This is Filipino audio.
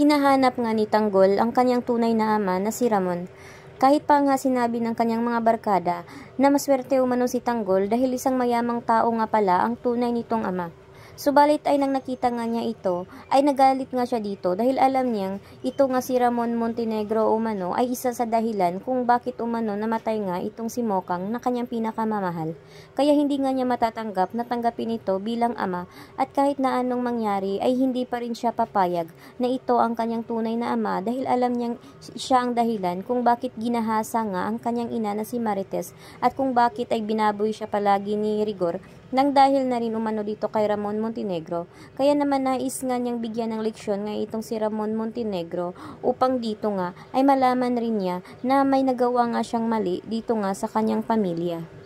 Hinahanap nga ni Tanggol ang kanyang tunay na ama na si Ramon. Kahit pa nga sinabi ng kanyang mga barkada na maswerte umano si Tanggol dahil isang mayamang tao nga pala ang tunay nitong ama. Subalit ay nang nakita nga niya ito, ay nagalit nga siya dito dahil alam niyang ito nga si Ramon Montenegro umano ay isa sa dahilan kung bakit umano namatay nga itong si Mokang na kanyang pinakamamahal. Kaya hindi nga niya matatanggap na tanggapin ito bilang ama at kahit na anong mangyari ay hindi pa rin siya papayag na ito ang kanyang tunay na ama dahil alam niyang siya ang dahilan kung bakit ginahasa nga ang kanyang ina na si Marites at kung bakit ay binaboy siya palagi ni Rigor nang dahil na rin umano dito kay Ramon Montenegro. Kaya naman nais nga niyang bigyan ng leksyon nga itong si Ramon Montenegro upang dito nga ay malaman rin niya na may nagawa nga siyang mali dito nga sa kanyang pamilya.